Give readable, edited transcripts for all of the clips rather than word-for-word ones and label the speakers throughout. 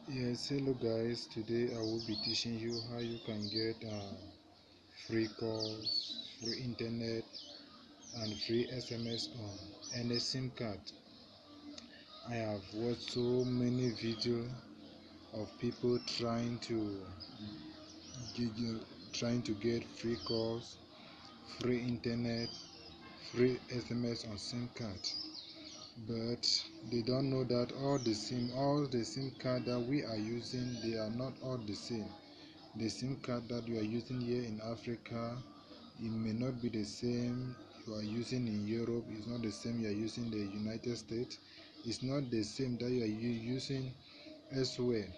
Speaker 1: Yes, hello guys. Today I will be teaching you how you can get free calls, free internet, and free SMS on any SIM card. I have watched so many videos of people get, trying to get free calls, free internet, free SMS on SIM card. But they don't know that all the SIM card that we are using, they are not all the same. The SIM card that you are using here in Africa, it may not be the same you are using in Europe. It's not the same you are using in the United States. It's not the same that you are using elsewhere.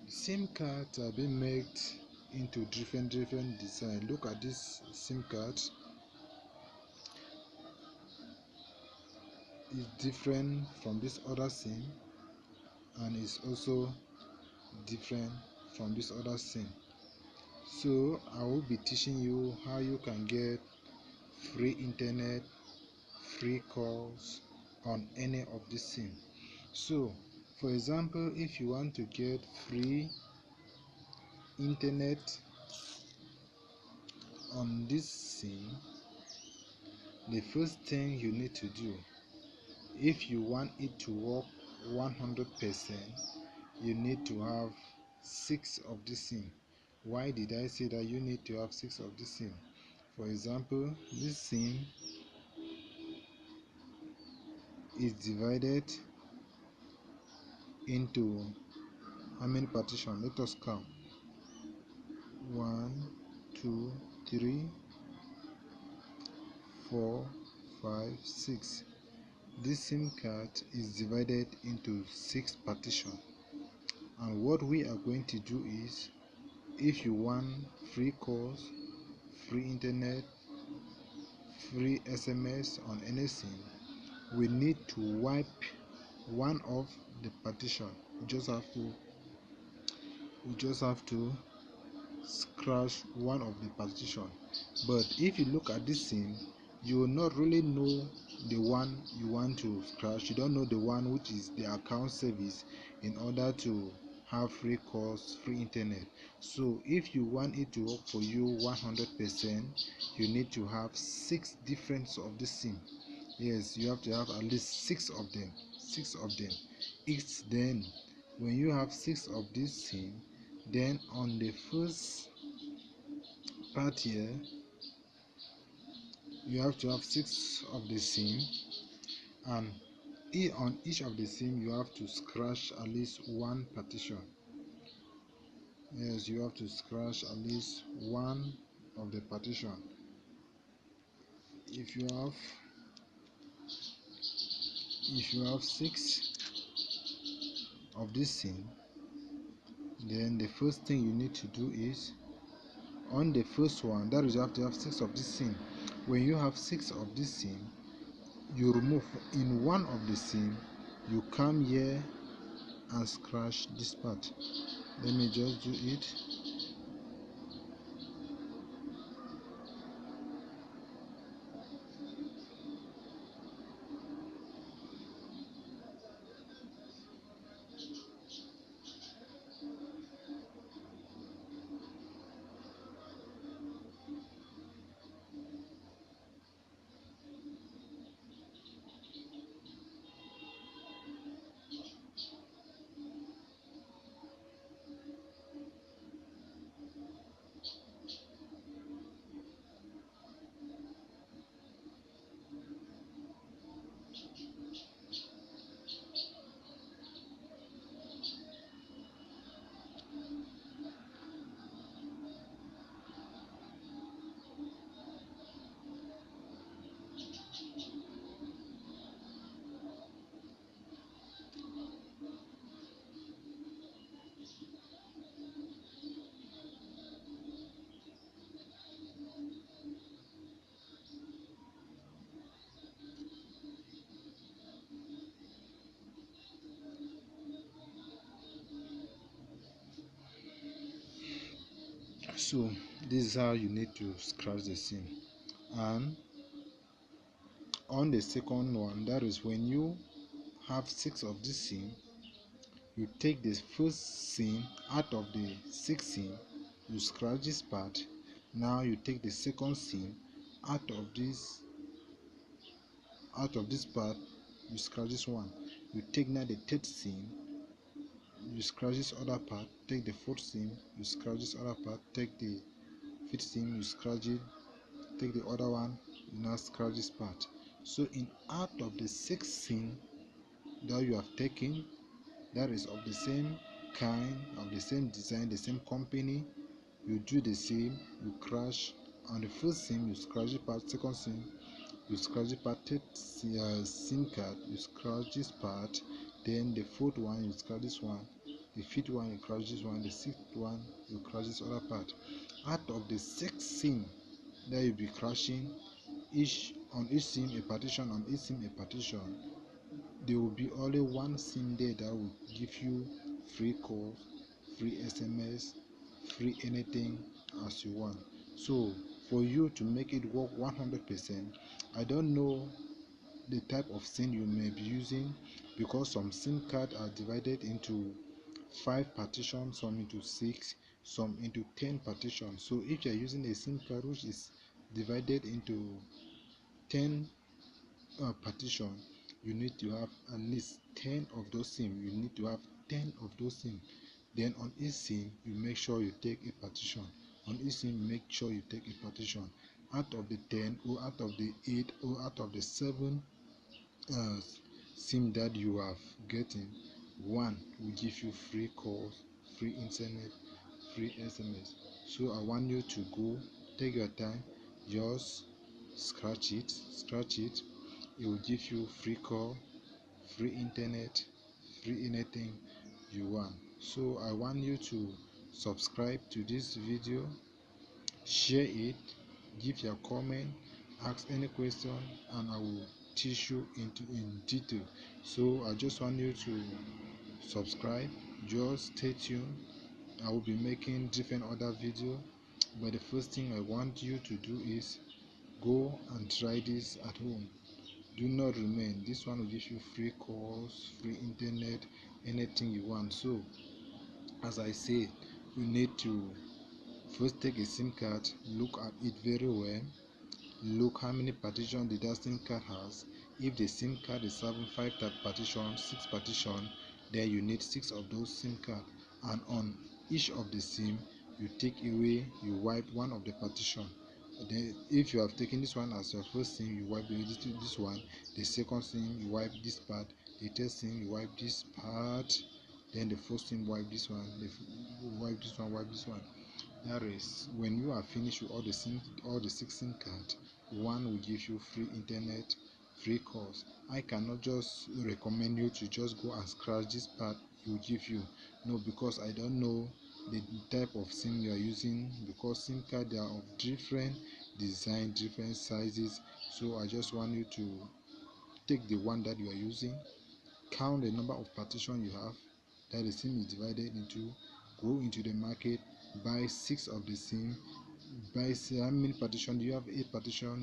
Speaker 1: SIM cards are being made into different design. Look at this SIM card. It's different from this other SIM, and it's also different from this other SIM. So I will be teaching you how you can get free internet, free calls on any of the SIM. So for example, if you want to get free internet on this SIM, the first thing you need to do, if you want it to work 100%, you need to have 6 of the SIM. Why did I say that you need to have 6 of the SIM? For example, this SIM is divided into how many partitions? Let us count. 1, 2, 3, 4, 5, 6. This SIM card is divided into 6 partitions. And what we are going to do is, if you want free calls, free internet, free SMS on any SIM, we need to wipe one of the partition. We just have to scratch one of the partition. But if you look at this SIM, you will not really know the one you want to scratch. You don't know the one which is the account service in order to have free calls, free internet. So if you want it to work for you 100%, you need to have 6 different of the SIM. Yes, you have to have at least 6 of them. 6 of them. Each then, when you have 6 of this SIM, then on the first part here, you have to have 6 of the SIM, and on each of the SIM you have to scratch at least one partition. Yes, you have to scratch at least one of the partition. If you have 6 of this SIM, then the first thing you need to do is, on the first one, that is, you have to have 6 of this SIM. When you have 6 of this SIM, you remove in one of the SIM, you come here and scratch this part. Let me just do it. So this is how you need to scratch the SIM. And on the second one, that is when you have 6 of this SIM, you take the first sim out of the 6 sim, you scratch this part. Now you take the second sim out of this part, you scratch this one. You take now the third sim, you scratch this other part. Take the fourth sim, you scratch this other part. Take the fifth sim, you scratch it. Take the other one, you now scratch this part. So in out of the 6 sim that you have taken, that is of the same kind, of the same design, the same company, you do the same. You crash on the first sim, you scratch the part. Second sim, you scratch the part. Third sim card, you scratch this part. Then the fourth one, you scratch this one. The fifth one, you crash this one. The sixth one, you crash this other part. Out of the 6 sim that you'll be crashing, each sim a partition, on each sim a partition, there will be only one sim there that will give you free calls, free SMS, free anything as you want. So for you to make it work 100%, I don't know the type of sim you may be using, because some sim cards are divided into 5 partitions, some into 6, some into 10 partitions. So if you are using a sim card which is divided into 10 partition, you need to have at least 10 of those sim. You need to have 10 of those sim. Then on each sim, you make sure you take a partition. On each sim, make sure you take a partition. Out of the 10, or out of the 8, or out of the 7 uh, sim that you have getting, one will give you free calls, free internet, free SMS. So I want you to go, take your time, just scratch it. It will give you free call, free internet, free anything you want. So I want you to subscribe to this video, share it, give your comment, ask any question, and I will teach you in detail. So I just want you to subscribe, just stay tuned. I will be making different other video, but the first thing I want you to do is go and try this at home. Do not remain. This one will give you free calls, free internet, anything you want. So as I said, you need to first take a SIM card, look at it very well, look how many partitions the SIM card has. If the SIM card is having 5 partition, 6 partition, then you need 6 of those SIM card, and on each of the SIM you take away, you wipe one of the partition. Then if you have taken this one as your first SIM, you wipe this one. The second SIM, you wipe this part. The third SIM, you wipe this part. Then the fourth SIM, wipe this one. Wipe this one, wipe this one. That is, when you are finished with all the 6 SIM cards, one will give you free internet, free calls. I cannot just recommend you to just go and scratch this part it will give you. No, because I don't know the type of SIM you are using, because SIM card they are of different design, different sizes. So I just want you to take the one that you are using, count the number of partition you have that the SIM is divided into, go into the market, buy 6 of the SIM. Buy, say how many partition do you have? 8 partition.